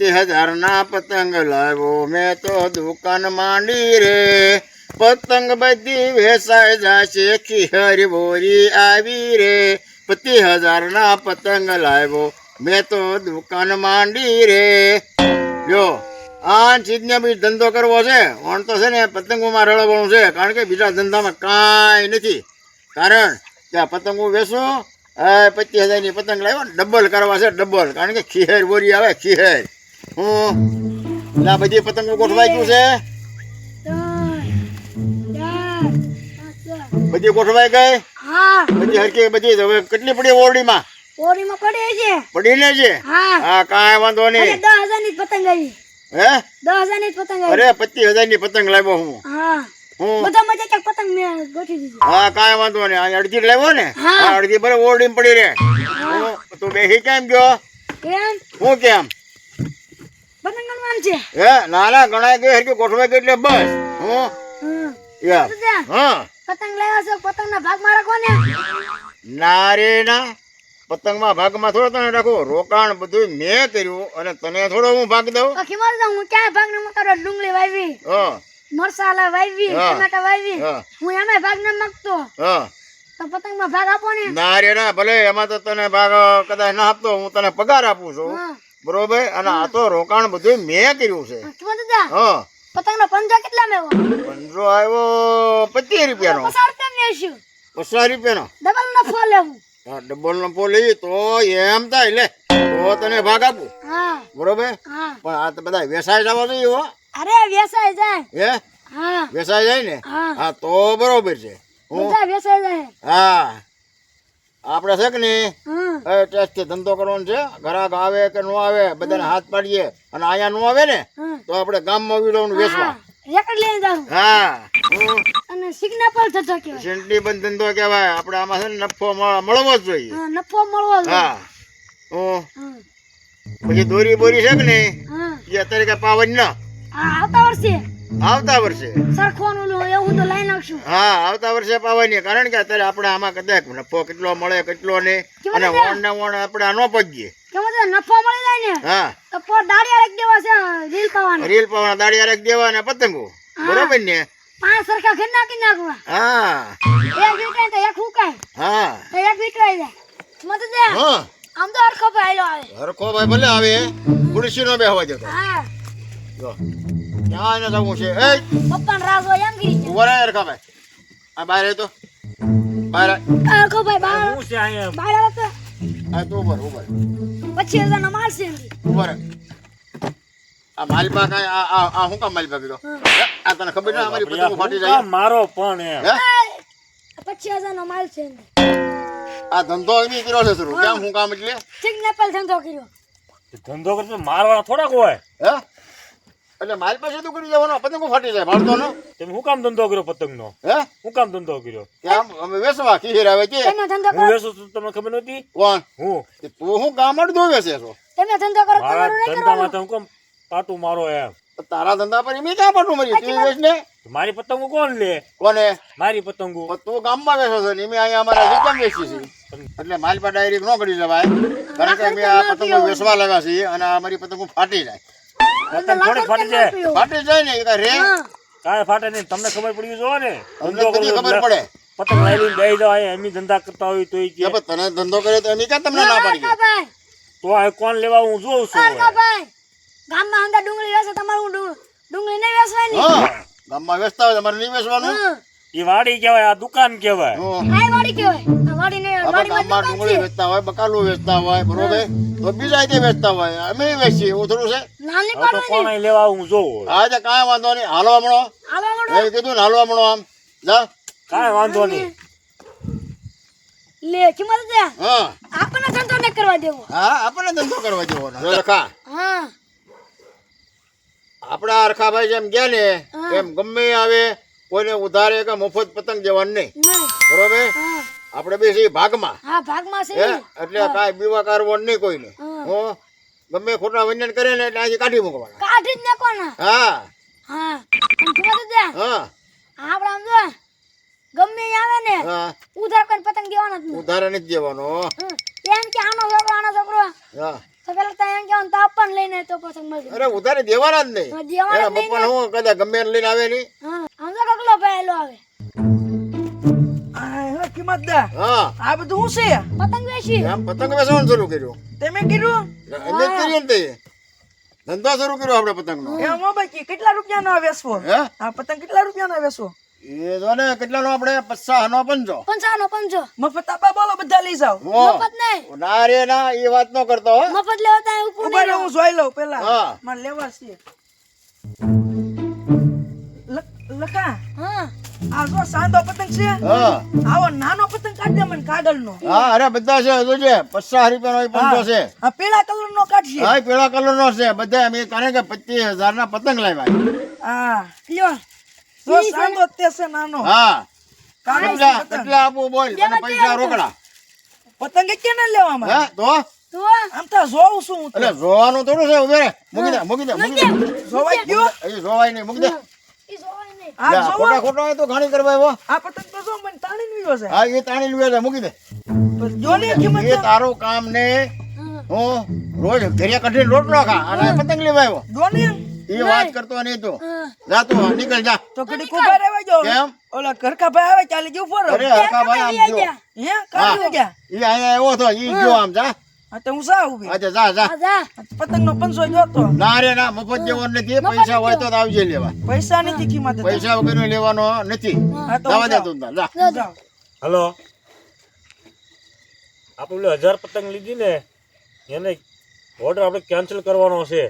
50,000 ના પતંગ લાવ્યો મેં તો દુકાન માંડી રે પતંગ બધી વેચાઈ જાશે ખીહરી બોરી આવી રે 50,000 ના પતંગ લાવ્યો મેં તો દુકાન માંડી રે જો આ ચીજને બી ધંધો કરવો છે ઓણ તો છે ને પતંગોમાં રળવાનું છે કારણ કે બીજા ધંધામાં કાંઈ નથી કારણ કે આ પતંગો વેચું 50,000 ની પતંગ લાવ્યો ડબલ કરવા છે ડબલ કારણ કે ખીહેર બોરી આવે ખીહેર હું આ બધી પતંગો ગોઠવાઈ ગયું છે બધી ગોઠવાઈ ગઈ બધી હરકી બધી હવે કેટલી પડી ઓરડીમાં પડી ને છે હા કાંઈ વાંધો નહીં 10,000 ની પતંગ આવી હે 10,000 ની પતંગ આવી અરે 50,000 ની પતંગ લાવ્યો હું બધા મજા કે પતંગ મે ગોઠવી દીધી હા કાંઈ વાંધો નહીં આ અડધી લાવ્યો ને આ અડધી બરાબર ઓરડીમાં પડી રે તું બેહી કેમ ગયો કેમ હું કેમ પતંગ ગણવાનું છે હે ના ના ગણાય ગઈ હરકી ગોઠવાઈ ગઈ એટલે બસ હું યાર હા પતંગ લાવ્યા છે પતંગના ભાગમાં રાખો ને ના રે ના પતંગમાં ભાગમાં થોડો તને રાખો રોકાણ બધું મેં કર્યું અને તને થોડો હું ભાગ દઉં ખીમર દઉં હું ક્યાં ભાગ ન કરો ડુંગળી વાવી મરસાલા વાવી ટમેટા વાવી હું એમાં ભાગ ન માંગતો તો પતંગમાં ભાગ આપો ને ના રે ના ભલે એમાં તો તને ભાગ કદાચ ના આપતો હું તને પગાર આપું છું બરોબર અને આ તો રોકાણ બધું મેં કર્યું છે ખીમર દાદા પતંગનો પંજો કેટલા મેવો પંજો આવ્યો 50 રૂપિયાનો 50 રૂપિયા મેશું 50 રૂપિયાનો ડબલ નફો લેવું ડબલ નફો લઈ તો એમ થાય લે તો તને ભાગ આપું બરોબર પણ આ તો બધા વેસાય જવા જોઈએ હો અરે વેસાય જાય હે વેસાય જાય ને હા તો બરોબર છે બધા વેસાય જાય હા આપણે છે કે નહીં ટેસ્ટ ધંધો કરવાનો છે ઘરાક આવે કે ન આવે બધાને હાથ પાડીએ અને અહીંયા ન આવે ને તો આપણે ગામમાં વિડવાનું વેચવા રેકડ લઈને જાવ હા અને સિગ્નલ પર ધંધો કહેવાય સેન્ટી બંધ ધંધો કહેવાય આપણે આમાં છે ને નફો મળવો જ જોઈએ નફો મળવો જોઈએ હા પછી દોરી બોરી છે કે નહીં એ અત્યારે કઈ પાવન ના આવતા વર્ષે સરખવાનું એવું તો લઈ નાખશું હા આવતા વર્ષે પાવાની કારણ કે અત્યારે આપણે આમાં કદાચ નફો કેટલો મળે કેટલો નહીં અને વણ ને વણ આપણે ન પગીએ નફો મળી જાય ને હા તો પોર દાડિયા રાખી દેવા છે રીલ પાવાના દાડિયા રાખી દેવા ને પતંગો બરોબર ને 5 સરખા ઘર નાખી નાખવા હા એક વીટાય તો એક હુકાય હા તો એક વીટવાઈ જાય મત દે હા આમ તો હરખો ભાઈ આવે હરખો ભાઈ ભલે આવે ખુરશી નો બેહવા દેતો હા જો ક્યાં ને જવું છે એ પપ્પાને રાજ હોય એમ ગીરી ઉભા રહે હરખા ભાઈ આ બહાર તો બહાર હરખો ભાઈ બહાર હું છે અહીંયા બહાર આવે તો આ તો ઉભર 25,000 નો માલ છે ઉભર આ માલપા કાઈ આ હું કામ માલપા કીધો આ તને ખબર ના અમારી પતંગ ફાટી જાય મારો પણ એમ 25,000 નો માલ છે આ ધંધો એની કર્યો છે શરૂ કેમ હું કામ એટલે સિગ્નલ પર ધંધો કર્યો ધંધો કરતો મારવાના થોડાક હોય હે એટલે માલ પાસે તો કરી જવાનો પતંગો ફાટી જાય મારતો નો તમે હું કામ ધંધો કર્યો પતંગનો હે હું કામ ધંધો કર્યો કેમ અમે વેસવા ખીર આવે છે તમે ધંધો હું કરો વેસું છું તમને ખબર નથી કોણ હું તું હું ગામ અડધો વેસે છો તમે ધંધો કરો મારા તમારું નહીં ધંધામાં કરવાનું તો હું કેમ પાટું મારો એમ તારા ધંધા પર એમ ક્યાં પાટું મરી તું વેચ ને મારી પતંગો કોણ લે કોને મારી પતંગો તું ગામમાં વેસો છો ને એમ અહીંયા અમારા જગ્યા વેચી છે એટલે માલ પર ડાયરેક્ટ ન કરી જવાય કારણ કે અમે આ પતંગો વેચવા લાવ્યા છીએ અને અમારી પતંગો ફાટી જાય પતંગ થોડી ફાટી જાય ફાટી જાય ને એ રે કાંઈ ફાટે નહીં તમને ખબર પડી જો ને તમને બધી ખબર પડે પતંગ લાવી દઈ દો એમ ધંધા કરતા હોય તો કે તને ધંધો કરે તો એની ક્યાં તમને ના પાડી ભાઈ તો આ કોણ લેવા હું જોઉં છું ભાઈ ગામમાં અંદર ડુંગળી વેચે તમારું ડુંગળી નહીં વેચવાની હા ગામમાં વેચતા હોય તમારે નહીં વેચવાનું એ વાડી કહેવાય આ દુકાન કહેવાય આ વાડી કહેવાય આ વાડી ને વાડીમાં ગામમાં ડુંગળી વેચતા હોય બકાલું વેચતા હોય બરોબર તો બીજા રીતે વેચતા હોય અમે વેચીએ એવું થોડું છે નાની તો કોણ લેવા હું જોઉં હા તો કાંઈ વાંધો નહીં હાલવા મળો એ કીધું ને હાલવા મળો આમ જા કાંઈ વાંધો નહીં લે કિંમત દે હા આપણને ધંધો ન કરવા દેવો હા આપણને ધંધો કરવા દેવાનો રખા હા આપણા અરખાભાઈ જેમ ગયા ને એમ ગમે આવે કોઈને ઉધારે કે મફત પતંગ દેવાનું નહીં બરોબર આપણે બે છીએ ભાગમાં હા ભાગમાં છે એટલે કાંઈ બીવા કરવાનું નહીં કોઈને હો ગમે ખોટા વંજન કરે ને એટલે અહીંથી કાઢી મૂકવાના કાઢી જ નાખવાના હા હા કિંમત દે હા આપણે આમ જો ગમે આવે ને હા ઉધાર કરીને પતંગ દેવાનો જ નહીં ઉધારે નથી દેવાનો એમ કે આનો છોકરો હા તો પેલા ત્યાં એમ કહેવાનું તાપ પણ લઈને તો પતંગ મળી અરે ઉધારે દેવાના જ નહીં. તો દેવાના એના પપ્પાને હું કદાચ ગમે એને લઈને આવે નહીં. હા આમ તો કકલો પહેલો આવે આ હવે કિંમતદાર હા આ બધું શું છે પતંગ વેચી આમ પતંગ વેચવાનું શરૂ કર્યું. તમે કીધું એમ જ કરીએ ને તે. ધંધો શરૂ કર્યો આપણે પતંગનો. એ મોબાઈલ કેટલા રૂપિયાનો આ વેચવો હે આ પતંગ કેટલા રૂપિયાનો વેચવો એ જો ને કેટલાનો આપણે 50 નો 50. 55 મફત આપા બોલો બધા લઈ જાઓ હો. મફત નહીં ના રે ના એ વાત ન કરતો હો. મફત લેવા ત્યાં ઉપર ઉભા રહો, હું જોઈ લઉં પેલા હા. મારે લેવા છે લખા હા આ જો સાંધો પતંગ છે હા આવો નાનો પતંગ કાઢ દે મને કાગળનો હા અરે બધા છે જોજે 50 રૂપિયાનો એ 50 છે. આ પીળા કલરનો કાઢશે હા એ પીળા કલરનો છે બધા અમે કારણ કે 25,000 ના પતંગ લાવ્યા. હા લ્યો જો સાંધો જ તે છે નાનો હા કાગળ કેટલા પતંગ. કેટલા આપવું બોલ અને પૈસા રોકડા. પતંગ કેને લેવામાં હે તો તો આમ તો જોઉં છું હું તો. એટલે જોવાનું થોડું છે ઉભે રે. મૂકી દે જોવાઈ ગયો એ જોવાય નહીં મૂકી દે. ઈ જોવાય નહીં આ જા, જોવો ખોટા ખોટા હોય તો ઘણી કરવા આવ્યો. આ પતંગ તો જો મને તાણી નીયો છે હા એ તાણી લ્યો છે મૂકી દે. જો ને કિંમત એ તારું કામ ને હું રોજ ઘરે કઢીને રોટલો ખા અને પતંગ લેવા આવ્યો. દોને એ વાત કરતો નહીં તું. જા તું નીકળ જા. તો ઘડી કુબા રહેવા જો કેમ? ઓલા ઘરકા ભાઈ આવે ચાલી ગયું ફરો અરે હરખા ભાઈ આમ જો. હે કાઢી ગયા એ અહીંયા આવ્યો તો ઈ જો આમ જા. આ તો હું સા ઉભી આજે જા જા. આજા પતંગ નો 500 જોતો ના રે ના મફત જેવો નથી. પૈસા હોય તો આવજે લેવા. પૈસા નથી કિંમત પૈસા વગર લેવાનો નથી. આ તો જવા દે તું તાર, જા. જાઓ. હલો આપણે ઓલી 1000 પતંગ લીધી ને એને ઓર્ડર આપણે કેન્સલ કરવાનો છે.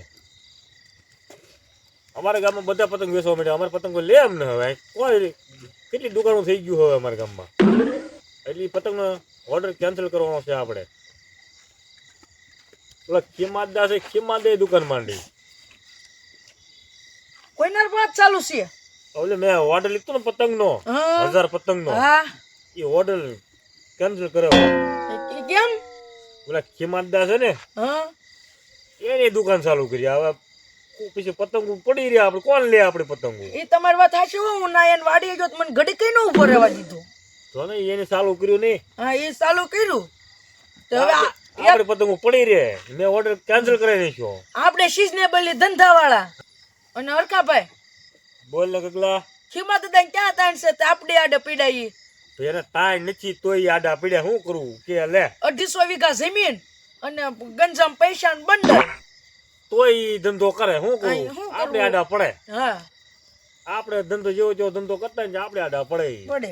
અમારા ગામમાં બધા પતંગ વેચવા માંડ્યા. અમારે પતંગ કોઈ લે એમ ને હવે કોઈ કેટલી દુકાનો થઈ ગયું હવે અમારા ગામમાં. એટલે ઈ પતંગનો ઓર્ડર કેન્સલ કરવાનો છે આપણે. ઓલા ખીમાદા છે ખીમાદે દુકાન માંડી. કોઈના વાત ચાલુ છે ઓલે મેં ઓર્ડર લીધો ને પતંગનો હા. 1000 પતંગનો હા એ ઓર્ડર કેન્સલ કરાવો. એ કેમ ઓલા ખીમાદા છે ને હા એની દુકાન ચાલુ કરી. હવે પછી પતંગો પડી રહ્યા આપણે કોણ લે આપણે પતંગો. એ તમારી વાત હાચી હો હું ના એને વાડી ગયો તો મને ઘડી કઈ ન ઉભો રહેવા દીધો જો ને એને ચાલુ કર્યું નહીં. હા એ ચાલુ કર્યું તો હવે આપણે પતંગો પડી રહે. મેં ઓર્ડર કેન્સલ કરાવી નાખ્યો. આપણે સિઝનેબલ ધંધા વાળા અને હરખાભાઈ બોલ ને કગલા ખીમા દાદા ક્યાં તાણ છે તે આપણે આડે પીડાઈ તો એને તાય નથી તોય આડા પીડ્યા શું કરવું કે લે 250 વીઘા જમીન અને ગંજામ પૈસા બંડલ તોય ઈ ધંધો કરે શું કરવું. શું કરવું? આપણે આડા પડે. હા આપણે ધંધો જેવો જેવો ધંધો કરતા ને આપણે આડા પડે. પડે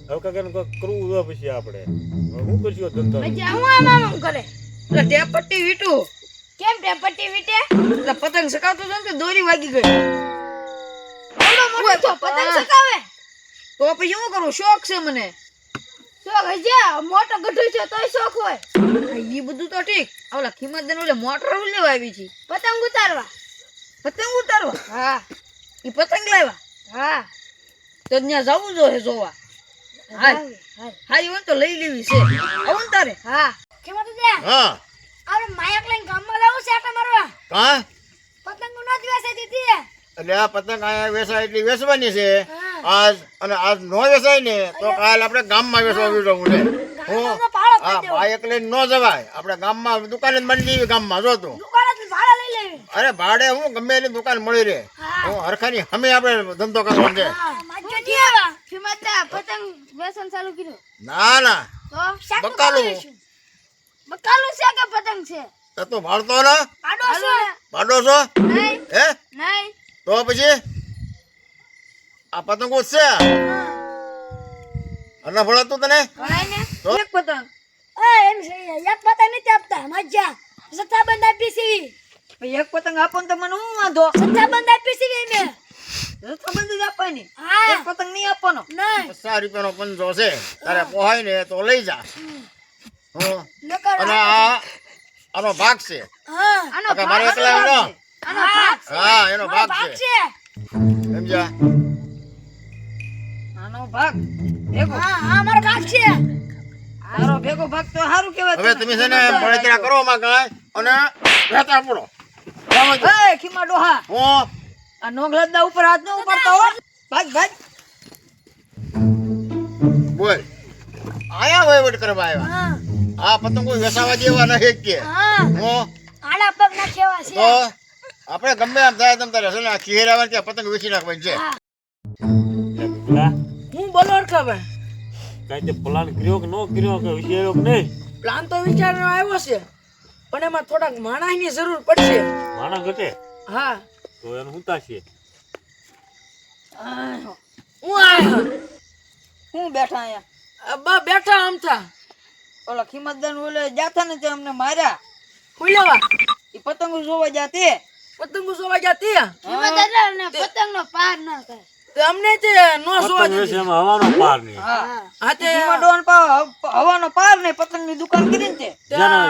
હવે કાંઈક કરવું જોઈએ પછી આપણે હવે શું કરશું આ ધંધો. પછી હું આમ કરે એટલે ટેપટ્ટી વીટું કેમ ટેપટી વીટે એટલે પતંગ સકાવતો હતો ને તો દોરી વાગી ગઈ ઓલો મોટો તો પતંગ સકાવે તો પછી શું કરું શોખ છે મને શોખ હજી મોટો ગઢું છે તોય શોખ હોય એ બધું તો ઠીક ઓલા કિંમત દે ઓલે મોટર લેવા આવી છે પતંગ ઉતારવા પતંગ ઉતારવા હા એ પતંગ લાવ્યા હા તો ત્યાં જવું જોઈએ જોવા હાય હા એ તો લઈ લેવી છે આવું ને તારે હા કેમ દે હા આપણે માયક લઈને ગામમાં લાવું છે આટા મારવા કા પતંગ નથી વેચાતી દીધી એટલે આ પતંગ અહીંયા વેચાય એટલી વેચવાની છે હા. આજ અને આજ નો વેચાય ને તો કાલ આપણે ગામમાં વેચવા જવું છે. હું ગામમાં ભાડો હા કરી દેવો. બાઈક લઈને ન જવાય. આપણે ગામમાં દુકાને જ મળી જઈએ ગામમાં જો તું. દુકાનેથી ભાડા લઈ લેવી અરે ભાડે હું ગમે એની દુકાન મળી રહે. હા. હું હરખાની અમે આપણે ધંધો કરવાનો છે. પતંગ વેચવાનું ચાલુ કર્યું ના ના તો શાકનું બકાલું. ભાડું લેશું. બકાલું છે કે પતંગ છે તો તું ભાડતો ને પાડો છે ભાડો છો નહીં હે નહીં તો પછી આ પતંગો જ છે અને ભળાતું તને ભણાય ને તો? એક પતંગ એમ છે એક પતંગ નથી આપતા મજા સત્તાબંધ આપી સીવી એક પતંગ આપો ને તો મને હું વાંધો સત્તાબંધ આપી સીવી મેં રક્ષાબંધન જ આપવાની હા એક પતંગ નહીં આપવાનો નહીં 50 રૂપિયાનો પંજો છે તારે પોહાય ને તો લઈ જા. હું નકર અને આનો ભાગ છે. હા કાકા મારે એકલા એનો આનો ભાગ હા એનો મારો ભાગ છે છે સમજ્યા. આનો ભાગ ભેગો હા હા મારો ભાગ છે તારો ભેગો ભાગ તો સારું કહેવાય હવે તમે છે ને બળતરા કરો માં કાંઈ અને વેતા પડો. એ ખીમા ડોહા હું આ નોગલદા ઉપર હાથ ન ઉપાડતા હો ભાગ ભાગ બોલ આયા વહીવટ કરવા આવ્યા. હા આ પતંગો વેસાવા જેવા નહીં કે હા હું આડા પગ નાખ્યા છે તો આપણે ગમે એમ થાય તમ તારે છે ને ખીર આવે ત્યાં પતંગ વેચી નાખવાની છે હા પેલા હું બોલો અરખાભાઈ કાંઈ તે પ્લાન કર્યો કે ન કર્યો કે વિચાર્યો કે નહીં પ્લાન તો વિચારનો આવ્યો છે પણ એમાં થોડાક માણસની જરૂર પડશે માણા ઘટે હા તો એનું શું થશે હું આયા હું બેઠા અહીંયા બા બેઠા આમ થા ઓલા ખીમતદાન ઓલે જાતા ને તે અમને માર્યા ખુલ્યાવા ઈ પતંગો જોવા જાતે પતંગો જોવા જાતે હિંમતદારને પતંગનો પાર ન કરે તે અમને તે નો જોવા પતંગ વેચે એમાં હવાનો પાર નહીં હા તે હવાનો પાર ને પતંગની દુકાન કરીને તે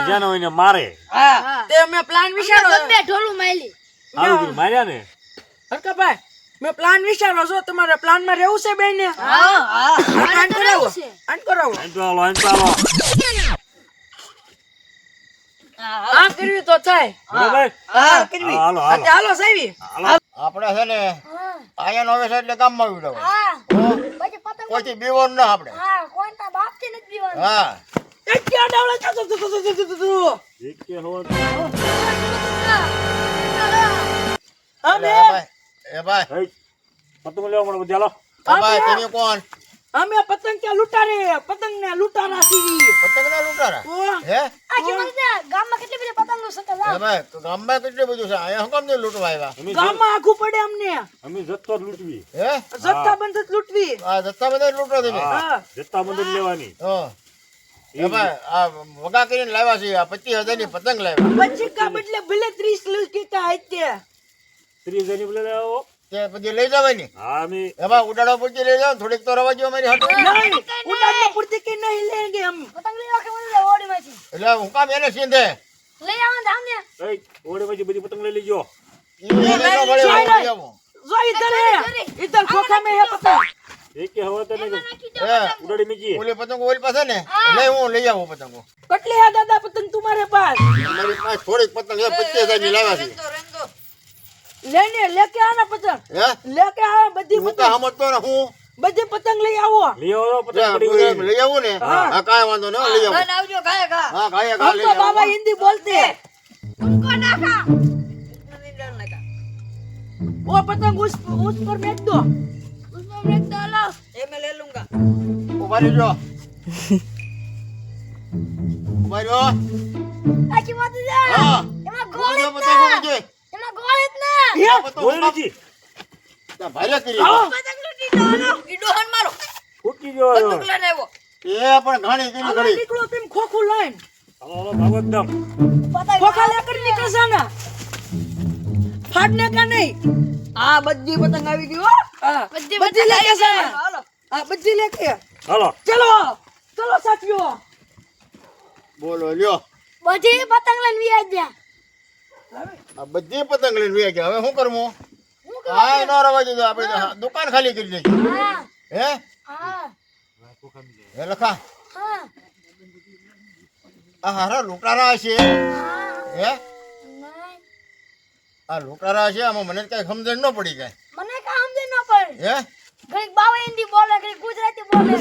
જેનો એને મારે હા તે અમે પ્લાન વિચારો ગમે ઢોલું માયલી આવું કર્યું, માર્યા ને હરકાભાઈ મેં પ્લાન વિચારો છો તમારે પ્લાન માં રહેવું છે બેન ને હા હા આન કરાવો આન કરાવો આમ તો હાલો આમ તો હાલો હા કરવી તો થાય બરાબર હા કરવી હાલો હાલો હાલો સાહેબ આપણે છે ને આયા નો વેસા એટલે ગામમાં વિડાવો હા પછી પતંગ કોઈથી બીવોર ના આપણે હા કોઈના બાપથી નથી પીવાનું હા એક ક્યાં ડાવળા ચાતો એક કે હોવા અમે એ ભાઈ હઈ, પતંગ લેવા મળે બધા હાલો એ ભાઈ તમે કોણ અમે પતંગ ક્યાં લૂંટારે પતંગ ને લૂંટારા છીએ પતંગ ના લૂંટારા હે આ હિંમતદાર ગામમાં કેટલી બધી પતંગો શકે એ ભાઈ ગામમાં કેટલું બધું છે અહીંયા શું કામ નહીં લૂંટવા આવ્યા અમે ગામમાં આખું પડે અમને અમે જથ્થો જ લૂંટવી હે જથ્થા બંધ જ લૂંટવી આ જથ્થા બધા લૂંટો તમે હા જથ્થા બંધ જ લેવાની હા એ ભાઈ આ વગા કરીને લાવ્યા છે આ 25,000 ની પતંગ લાવ્યા પછી કા બદલે ભલે 30 લૂંટતા આતે 30,000 ની બોલે આવો તે પછી લઈ જવાની હા અમે એ ભાઈ ઉડાડો પૂછી લઈ જાવ થોડીક તો રવા જો મારી હાટુ નહીં ઉડાડને પૂરતી કે નહીં લેંગે हम પતંગ લઈ આખે મને ઓડીમાંથી એટલે હું કામ એને સીધે લઈ આવવાનું ધામ ને હઈ, ઓડે પછી બધી પતંગ લઈ લેજો એને ન મળે હું લઈ આવું जो इधर है इधर खोखा में है पतंग એક કે હવે તો નહીં હે ઉડાડી મૂકી ઓલી પતંગ ઓલી પાસે ને એટલે હું લઈ આવું પતંગો कटले है दादा पतंग तुम्हारे पास મારી પાસે થોડીક પતંગ છે 25,000 ની લાવ્યા છે लेने लेके आना पतंग હે लेके आओ बदी હું તો સમજતો ને હું बदी पतंग ले आओ લઈ આવો પતંગ પડી ગઈ લઈ આવું ને હા કાંઈ વાંધો નહીં લઈ આવું आवजो खाएगा હા ખાઈએ हम લઈ तो बाबा આવું हिंदी बोलते हैं तुमको नाखा वो पतंग उस पर फेंक दो उसमें ब्रेक डालो ये मैं ले लूंगा ઉભા રહેજો ઉભા રહ્યો આ હિંમતદાર હા એમાં ગોળ જ પતંગ ના ઉડી એમાં ગોળ જ ના ગઈ પતંગ કોઈ નથી ભારે કરી પતંગ લૂટી દો इडोहन मारो ફૂટી ગયો बंदूक लेने वो એ પણ ઘણી કરી अगर ઘણી निकलो तुम खोखू लाइन હાલો હાલો ભાગો એકદમ પતંગ खोखा लेकर निकल जाना फाड़ने का नहीं हाँ बद्दी पतंग आ गई हो हाँ बद्दी बद्दी लेके जाना हाँ बद्दी लेके હાલો चलो चलो साथियों બોલો લ્યો બધી પતંગ લઈને વ્યા ગયા આ બધી પતંગ લઈને વ્યા ગયા હવે શું કરવું હા નો રવા દીધો આપણે તો દુકાન ખાલી કરી નાખી હા હે હા હે લખા હા આ હારા લૂંટારા છે હા હે નહીં આ લૂંટારા છે આમાં મને કઈ સમજણ ન પડી કઈ મને કામ દે ન પડે હે ઘડીક બાવા હિન્દી બોલે ઘડીક ગુજરાતી બોલે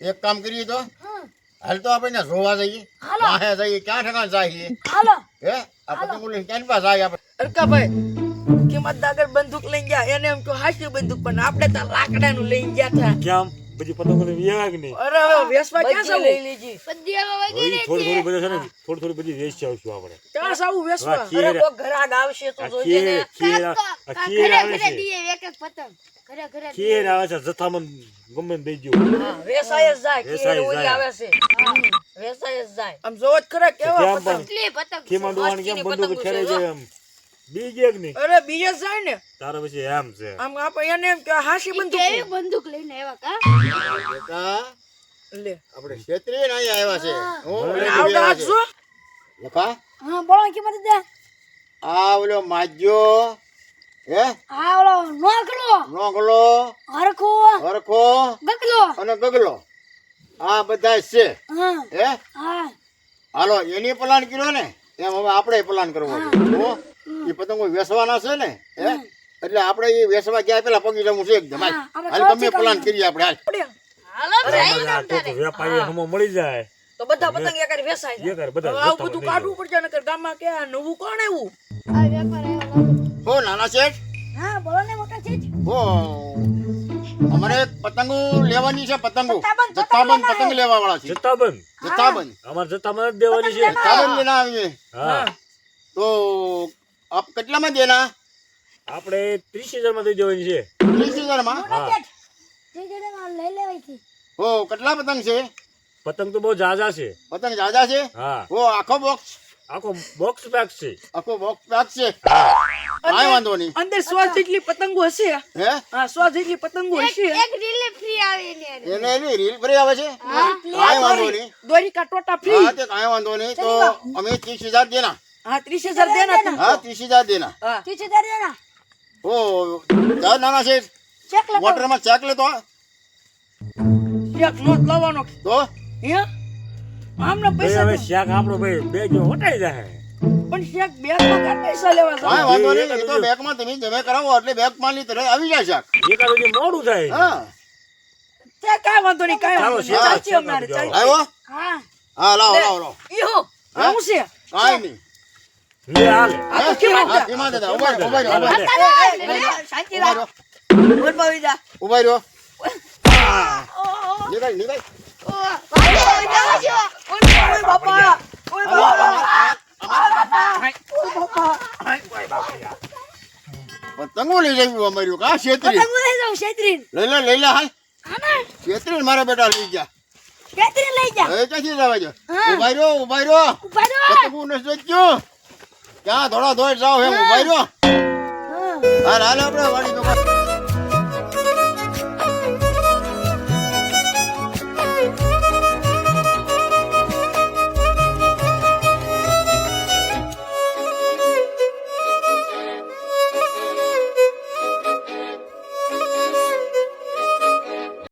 એક કામ કરીએ તો હમ હાલ તો આપણે ત્યાં જોવા જઈએ હાલો. વાહે જઈએ ક્યાં ઠેકાણ જઈએ હાલો હે આ પતંગ લઈને ક્યાં પાસે જાય આપણે અરકા ભાઈ કિંમત દાગર બંદૂક લઈને ગયા એને એમ તો હાસ્ય બંદૂક પણ આપણે તો લાકડાનું લઈને ગયા હતા કેમ બધી પતંગો લઈને વ્યા કે નહીં અરે હવે વેસવા ક્યાં જાવું લઈ લીજી બધી હવે વગી હવે થોડી થોડી બધા છે ને થોડી થોડી બધી વેચી આવશું આપણે ક્યાં જાવું વેસવા હા, ખીર. અરે કોઈ ઘરાક આવશે તો આ જોજે ને ખીર ખીર ઘરે આવે ઘરે છે દીએ એક એક પતંગ ઘરે ઘરે ખીર આવે છે જથ્થામાં ગમે ને દઈ ગયો હા વેસાય જ જાય વેસાય ખીર ઓલી જાય. આવે છે વેસાય જ જાય આમ જોવો જ ખરા કેવા કેમ પતંગ પણ કેટલી પતંગ ખીમા ડોહાણ કેમ બંદૂક ઠેરાઈ જાય એમ બી ગયા કે નહીં અરે બીજે જાય ને તારા પછી એમ છે આમ આપણે એને એમ કે હાસી બંદૂક કેવી બંદૂક લઈને આવ્યા કા બેટા લે આપણે ક્ષેત્રીય ને અહીંયા આવ્યા છે હું હા. લઈને આવડો આવ્યા હાથ છે. શું લખા હા બોલો કિંમત દે આ ઓલો માજ્યો હે હા ઓલો નોકલો નોગલો હરખો હરખો ગગલો અને ગગલો આ બધા છે હા હે હા હાલો એની પ્લાન કર્યો ને એમ હવે આપણે પ્લાન કરવો છે હો એ પતંગો વેચવાના છે ને હે એટલે આપણે એ વેચવા ગયા પેલા પગી જવું છે એકદમ હાલ. હા, આપણે હાલ તમે પ્લાન કરીએ આપણે હાલ હાલો આ તો વેપારી હમો મળી જાય તો બધા પતંગ એકારે વેચાઈ જાય. એ કર બધા હવે આવું બધું કાઢવું પડશે નકર ગામમાં કે આ નવું કોણ આવ્યું? આ વેપાર આવ્યો લાગે. હો નાના શેઠ હા બોલો ને મોટા છે હો અમારે પતંગો લેવાની છે પતંગો જથ્થાબંધ જથ્થાબંધ પતંગ લેવા વાળા છે જથ્થાબંધ જથ્થાબંધ અમાર જથ્થામાં જ દેવાની છે જથ્થાબંધ લેના આવીએ હા તો આપ કેટલામાં દેના આપણે 30,000 માં દઈ દેવાની છે 30,000 માં મોટા છે જે જે માલ લઈ લેવાય છે હો કેટલા પતંગ છે પતંગ તો બહુ જાજા છે પતંગ જાજા છે હા હો આખો બોક્સ આખો બોક્સ પેક છે આખો બોક્સ પેક છે હા કાંઈ વાંધો નહીં અંદર 100 જેટલી પતંગો હશે. હે હા 100 જેટલી પતંગો હશે. એક રિલીફ ફ્રી આવે એટલે એને એની રીલ ફ્રી આવે છે કાંઈ વાંધો નહીં દોરી કા ટોટા ફ્રી. હા તે કાંઈ વાંધો નહીં તો અમે 30,000 દેના હા 30,000 દેના તું. હા 30,000 દેના હા 30,000 દેના ઓ જા નાના છે ચેક લગાવો વોટરમાં ચેક લેતો એક નોટ લાવવાનો. તો હે આમને ભાઈ પૈસા હવે દો. શાક આપણો ભાઈ બે જો વટાઈ જાય પણ શેક બેગમાં કાંઈ પૈસા લેવા કાંઈ જાવ. વાંધો નહીં એ તો બેગમાં તમે જમે કરાવો એટલે બેગમાં ની તરત આવી જાય શાક એકાદ સુધી મોડું થાય હા તે કાંઈ વાંધો નહીં કાંઈ ચાલો, વાંધો નહીં. શેક ચાલશે શેક અમારે, આપજો. ચાલશે. આવ્યો હા હા લાવો લાવો લાવો ઈહો આવું છે. કાંઈ નહીં લે હાલે આ તો કેમ હા હતા? ધીમા દાદા ઉભા રહ્યો ઉભા રહ્યો હાલે, ઉભા હાલે. શાંતિ ઉભા રાખ. રહ્યો બોલ ભાવીદા. ઉભા રહ્યો નિભાઈ નિભાઈ ઓય બાપા ઓય બાપા. પતંગો લઈ જવું અમાર્યું કા છેતરી પતંગ લઈ જાઉં છેતરીન લઈ લે હાલ આના છેતરી મારા બેટા લઈ ગયા છેતરીન લઈ જા હવે ક્યાંથી જવા જો હા. ઉભા રહ્યો ઉભા રહો પતંગો ને સોચ્યું ક્યાં ધોળા ધોઈ જાવ એમ ઉભા રહ્યો હા હાલ હાલ આપણે વાડી